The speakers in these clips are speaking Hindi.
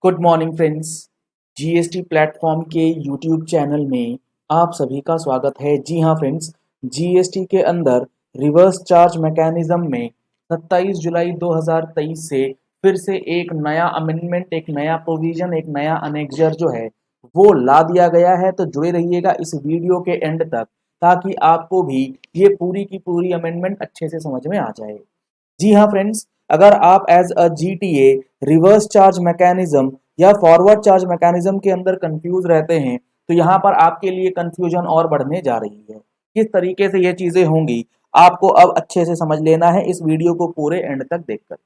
Good morning friends. GST platform के यूट्यूब चैनल में आप सभी का स्वागत है। जी हाँ फ्रेंड्स, जीएसटी के अंदर रिवर्स चार्ज मैकेनिज्म में 27 जुलाई 2023 से फिर से एक नया अमेंडमेंट, एक नया प्रोविजन, एक नया अनेक्जर जो है वो ला दिया गया है। तो जुड़े रहिएगा इस वीडियो के एंड तक ताकि आपको भी ये पूरी की पूरी अमेंडमेंट अच्छे से समझ में आ जाए। जी हाँ फ्रेंड्स, अगर आप as a GTA reverse charge mechanism या फॉरवर्ड चार्ज मैकेनिज्म के अंदर कंफ्यूज रहते हैं तो यहाँ पर आपके लिए कंफ्यूजन और बढ़ने जा रही है। किस तरीके से ये चीजें होंगी आपको अब अच्छे से समझ लेना है इस वीडियो को पूरे एंड तक देखकर।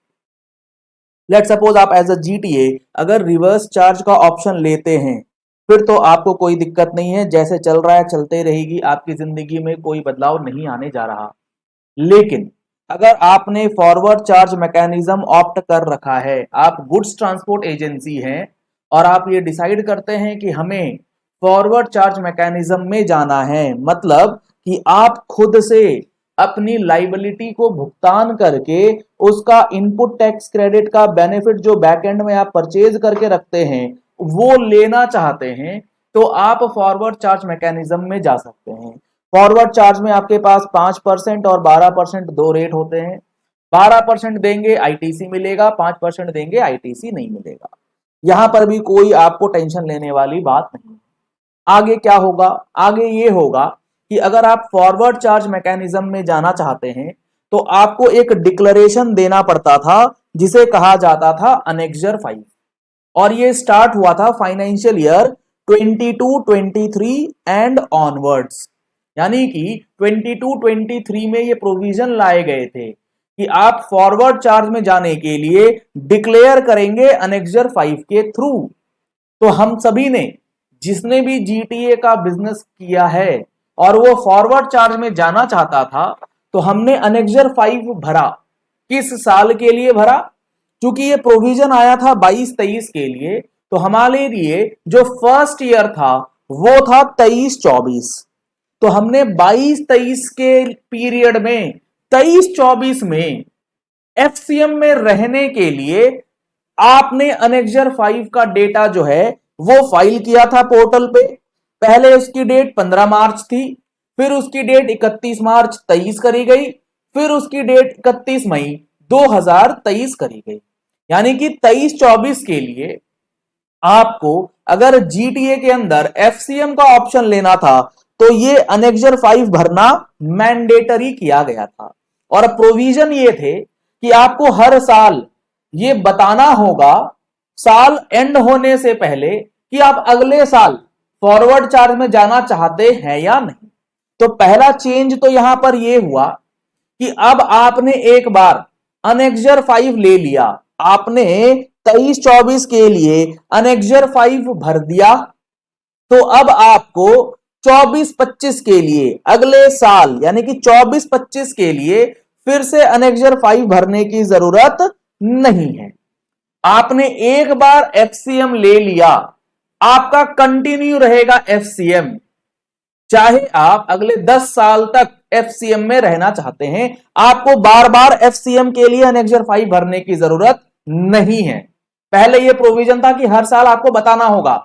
लेट सपोज आप एज अ जीटीए अगर रिवर्स चार्ज का ऑप्शन लेते हैं फिर तो आपको कोई दिक्कत नहीं है, जैसे चल रहा है चलते रहेगी, आपकी जिंदगी में कोई बदलाव नहीं आने जा रहा। लेकिन अगर आपने फॉरवर्ड चार्ज मैकेनिज्म ऑप्ट कर रखा है, आप गुड्स ट्रांसपोर्ट एजेंसी हैं और आप ये डिसाइड करते हैं कि हमें फॉरवर्ड चार्ज मैकेनिज्म में जाना है, मतलब कि आप खुद से अपनी लाइबिलिटी को भुगतान करके उसका इनपुट टैक्स क्रेडिट का बेनिफिट जो बैकएंड में आप परचेज करके रखते हैं वो लेना चाहते हैं तो आप फॉरवर्ड चार्ज मैकेनिज्म में जा सकते हैं। फॉरवर्ड चार्ज में आपके पास 5% और 12% दो रेट होते हैं। 12% देंगे आईटीसी मिलेगा, 5% देंगे आईटीसी नहीं मिलेगा। यहां पर भी कोई आपको टेंशन लेने वाली बात नहीं। आगे क्या होगा? आगे ये होगा कि अगर आप फॉरवर्ड चार्ज मैकेनिज्म में जाना चाहते हैं तो आपको एक डिक्लेरेशन देना पड़ता था जिसे कहा जाता था अनेक्जर 5 और ये स्टार्ट हुआ था फाइनेंशियल ईयर 22-23 एंड ऑनवर्ड्स। यानी कि 22-23 में ये प्रोविजन लाए गए थे कि आप फॉरवर्ड चार्ज में जाने के लिए डिक्लेयर करेंगे अनेक्जर 5 के थ्रू। तो हम सभी ने, जिसने भी जीटीए का बिजनेस किया है और वो फॉरवर्ड चार्ज में जाना चाहता था तो हमने अनेक्जर 5 भरा। किस साल के लिए भरा? क्योंकि ये प्रोविजन आया था 22-23 के लिए, तो हमारे लिए जो फर्स्ट ईयर था वो था 23-24। तो हमने 22-23 के पीरियड में 23-24 में एफसीएम में रहने के लिए आपने अनेक्जर 5 का डेटा जो है वो फाइल किया था पोर्टल पे। पहले उसकी डेट 15 मार्च थी, फिर उसकी डेट 31 मार्च 23 करी गई, फिर उसकी डेट 31 मई 2023 करी गई। यानी कि 23-24 के लिए आपको अगर जीटीए के अंदर एफसीएम का ऑप्शन लेना था तो ये अनेक्जर 5 भरना मैंडेटरी किया गया था। और प्रोविजन ये थे कि आपको हर साल ये बताना होगा साल एंड होने से पहले कि आप अगले साल फॉरवर्ड चार्ज में जाना चाहते हैं या नहीं। तो पहला चेंज तो यहां पर यह हुआ कि अब आपने एक बार अनेक्जर 5 ले लिया, आपने 23-24 के लिए अनेक्जर 5 भर दिया, तो अब आपको 24-25 के लिए अगले साल यानी कि 24-25 के लिए फिर से अनेक्जर 5 भरने की जरूरत नहीं है। आपने एक बार एफसीएम ले लिया, आपका कंटिन्यू रहेगा एफसीएम, चाहे आप अगले 10 साल तक एफसीएम में रहना चाहते हैं, आपको बार बार एफसीएम के लिए अनेक्जर 5 भरने की जरूरत नहीं है। पहले यह प्रोविजन था कि हर साल आपको बताना होगा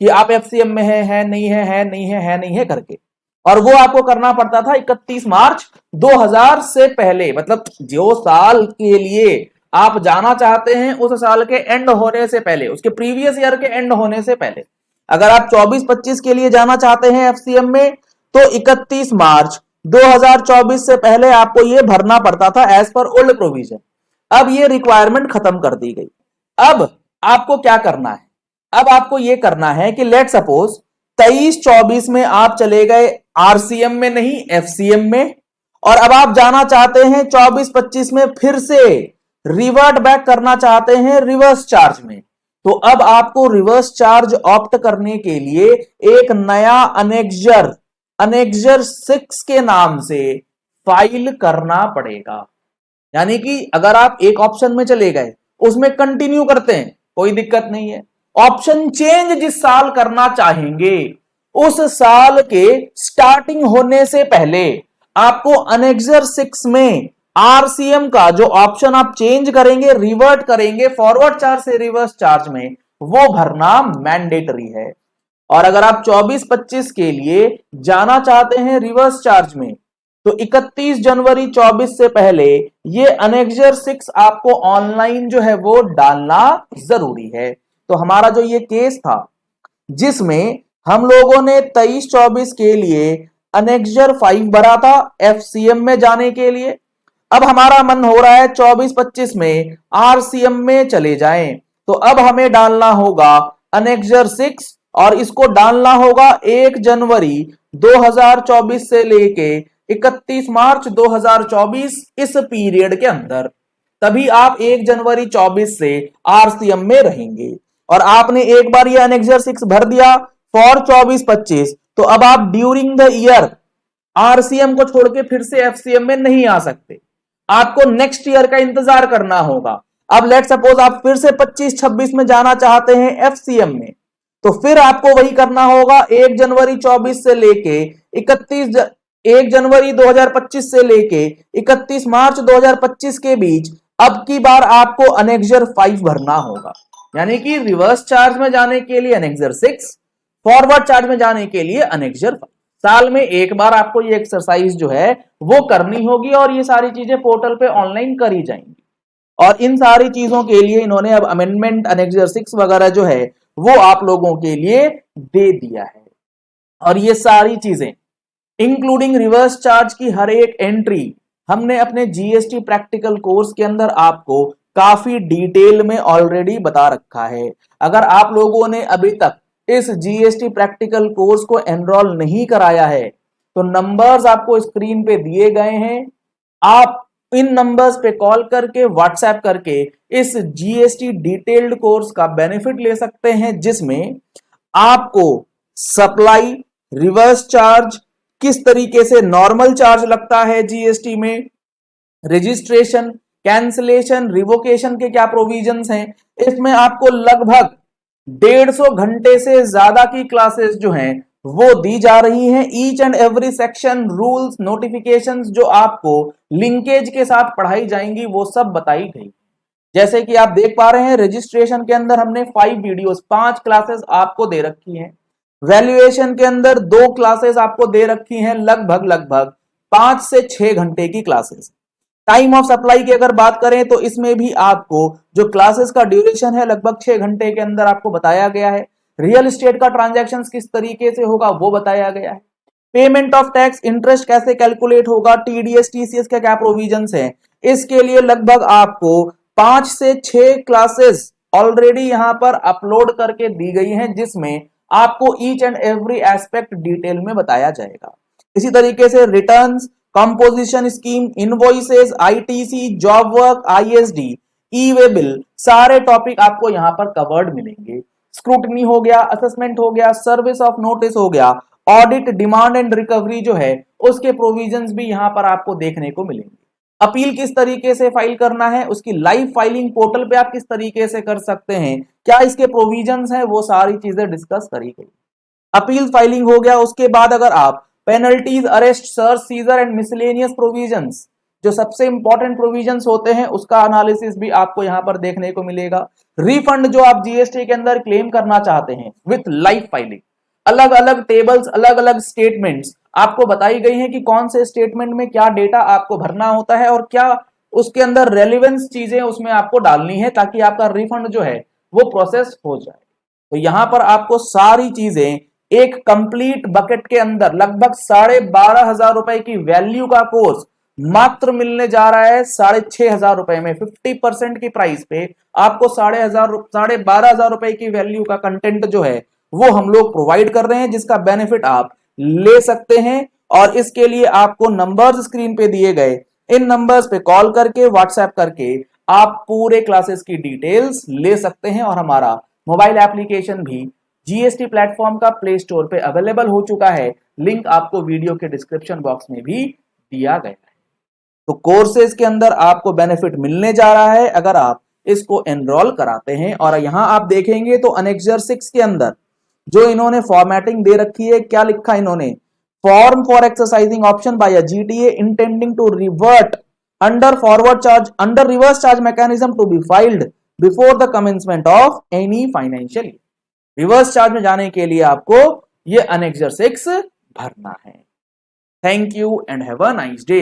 कि आप एफसीएम में है नहीं है नहीं है नहीं है करके, और वो आपको करना पड़ता था 31 मार्च 2000 से पहले। मतलब जो साल के लिए आप जाना चाहते हैं उस साल के एंड होने से पहले, उसके प्रीवियस ईयर के एंड होने से पहले। अगर आप 24-25 के लिए जाना चाहते हैं एफसीएम में तो 31 मार्च 2024 से पहले आपको यह भरना पड़ता था एज पर ओल्ड प्रोविजन। अब यह रिक्वायरमेंट खत्म कर दी गई। अब आपको क्या करना है? अब आपको यह करना है कि लेट सपोज 23-24 में आप चले गए आरसीएम में नहीं एफसीएम में, और अब आप जाना चाहते हैं 24-25 में फिर से रिवर्ट बैक करना चाहते हैं रिवर्स चार्ज में। तो अब आपको रिवर्स चार्ज ऑप्ट करने के लिए एक नया अनेक्जर 6 के नाम से फाइल करना पड़ेगा। यानी कि अगर आप एक ऑप्शन में चले गए उसमें कंटिन्यू करते हैं कोई दिक्कत नहीं है, ऑप्शन चेंज जिस साल करना चाहेंगे उस साल के स्टार्टिंग होने से पहले आपको अनेक्जर 6 में आरसीएम का जो ऑप्शन आप चेंज करेंगे, रिवर्ट करेंगे फॉरवर्ड चार्ज से रिवर्स चार्ज में, वो भरना मैंडेटरी है। और अगर आप 24-25 के लिए जाना चाहते हैं रिवर्स चार्ज में, तो 31 जनवरी 24 से पहले ये अनेक्जर 6 आपको ऑनलाइन जो है वो डालना जरूरी है। तो हमारा जो ये केस था जिसमें हम लोगों ने 23-24 के लिए अनेक्जर 5 भरा था एफसीएम में जाने के लिए, अब हमारा मन हो रहा है 24-25 में आरसीएम में चले जाएं, तो अब हमें डालना होगा अनेक्जर 6 और इसको डालना होगा 1 जनवरी 2024 से लेके 31 मार्च 2024 इस पीरियड के अंदर। तभी आप 1 जनवरी 24 से आरसीएम में रहेंगे। और आपने एक बार ये अनेक्जर 6 भर दिया फॉर 24-25, तो अब आप ड्यूरिंग द ईयर आरसीएम को छोड़ के फिर से एफसीएम में नहीं आ सकते, आपको नेक्स्ट ईयर का इंतजार करना होगा। अब लेट सपोज आप फिर से 25-26 में जाना चाहते हैं एफसीएम में, तो फिर आपको वही करना होगा 1 जनवरी 24 से लेके 1 जनवरी 2025 से लेके 31 मार्च 2025 के बीच अब की बार आपको अनेक्जर 5 भरना होगा। यानी कि रिवर्स चार्ज में जाने के लिए अनेक्जर 6, फॉरवर्ड चार्ज में जाने के लिए अनेक्जर 5। साल में एक बार आपको ये एक्सरसाइज जो है वो करनी होगी और ये सारी चीजें पोर्टल पे ऑनलाइन करी जाएंगी। और इन सारी चीजों के लिए इन्होंने अब अमेंडमेंट अनेक्जर 6 वगैरह जो है वो आप लोगों के लिए दे दिया है। और ये सारी चीजें इंक्लूडिंग रिवर्स चार्ज की हर एक एंट्री हमने अपने जीएसटी प्रैक्टिकल कोर्स के अंदर आपको काफी डिटेल में ऑलरेडी बता रखा है। अगर आप लोगों ने अभी तक इस जीएसटी प्रैक्टिकल कोर्स को एनरोल नहीं कराया है, तो नंबर्स आपको स्क्रीन पे दिए गए हैं, आप इन नंबर्स पे कॉल करके व्हाट्सएप करके इस जीएसटी डिटेल्ड कोर्स का बेनिफिट ले सकते हैं, जिसमें आपको सप्लाई, रिवर्स चार्ज, किस तरीके से नॉर्मल चार्ज लगता है जीएसटी में, रजिस्ट्रेशन, कैंसिलेशन, रिवोकेशन के क्या प्रोविजंस हैं, इसमें आपको लगभग 150 घंटे से ज्यादा की क्लासेस जो हैं वो दी जा रही हैं। Each and every section, rules, notifications जो आपको लिंकेज के साथ पढ़ाई जाएंगी वो सब बताई गई। जैसे कि आप देख पा रहे हैं रजिस्ट्रेशन के अंदर हमने 5 वीडियोस, 5 क्लासेस आपको दे रखी हैं। वैल्यूएशन के अंदर 2 क्लासेस आपको दे रखी हैं, लगभग 5 से 6 घंटे की क्लासेस। टाइम ऑफ सप्लाई की अगर बात करें तो इसमें भी आपको जो क्लासेस का ड्यूरेशन है लगभग 6 घंटे के अंदर आपको बताया गया है। रियल एस्टेट का ट्रांजैक्शन किस तरीके से होगा वो बताया गया है। पेमेंट ऑफ टैक्स, इंटरेस्ट कैसे कैलकुलेट होगा, टीडीएस, टीसीएस के क्या प्रोविजंस हैं, इसके लिए लगभग आपको 5 से 6 क्लासेस ऑलरेडी यहां पर अपलोड करके दी गई हैं, जिसमें आपको each and every aspect detail में बताया जाएगा। इसी तरीके से returns, composition scheme, invoices, ITC, job work, ISD, e way bill, सारे टॉपिक आपको यहां पर कवर्ड मिलेंगे। स्क्रूटनी हो गया, असेसमेंट हो गया, सर्विस ऑफ नोटिस हो गया, ऑडिट, डिमांड एंड रिकवरी जो है उसके प्रोविजंस भी यहां पर आपको देखने को मिलेंगे। अपील किस तरीके से फाइल करना है, उसकी लाइव फाइलिंग पोर्टल पे आप किस तरीके से कर सकते हैं, क्या इसके प्रोविजंस हैं, वो सारी चीजें डिस्कस करी गई। अपील फाइलिंग हो गया, उसके बाद अगर आप penalties, arrest, search, seizure and miscellaneous provisions, जो सबसे इंपॉर्टेंट प्रोविजंस होते हैं, उसका एनालिसिस भी आपको यहां पर देखने को मिलेगा। रिफंड जो आप जीएसटी के अंदर क्लेम करना चाहते हैं विथ लाइव फाइलिंग, अलग अलग टेबल्स, अलग अलग स्टेटमेंट्स आपको बताई गई हैं कि कौन से स्टेटमेंट में क्या डेटा आपको भरना होता है और क्या उसके अंदर रेलिवेंस चीजें उसमें आपको डालनी है ताकि आपका रिफंड जो है वो प्रोसेस हो जाए। तो यहां पर आपको सारी चीजें एक कंप्लीट बकेट के अंदर लगभग 12,500 रुपए की वैल्यू का कोर्स मात्र मिलने जा रहा है 6,500 रुपए में। 50% की प्राइस पे आपको 12,500 रुपए की वैल्यू का कंटेंट जो है वो हम लोग प्रोवाइड कर रहे हैं, जिसका बेनिफिट आप ले सकते हैं। और इसके लिए आपको नंबर्स स्क्रीन पे दिए गए, इन नंबर्स पे कॉल करके, व्हाट्सएप करके आप पूरे क्लासेस की डिटेल्स ले सकते हैं। और हमारा मोबाइल एप्लीकेशन भी जीएसटी प्लेटफॉर्म का प्ले स्टोर पे अवेलेबल हो चुका है, लिंक आपको वीडियो के डिस्क्रिप्शन बॉक्स में भी दिया गया है। तो कोर्सेज के अंदर आपको बेनिफिट मिलने जा रहा है अगर आप इसको एनरोल कराते हैं। और यहां आप देखेंगे तो अनेक्जर 6 के अंदर जो इन्होंने फॉर्मेटिंग दे रखी है, क्या लिखा इन्होंने, form for exercising option by a GTA intending to revert under forward charge under reverse charge mechanism to be filed before the commencement of any financial year. Reverse charge में जाने के लिए आपको ये अनेक्सर 6 भरना है। Thank you and have a nice day.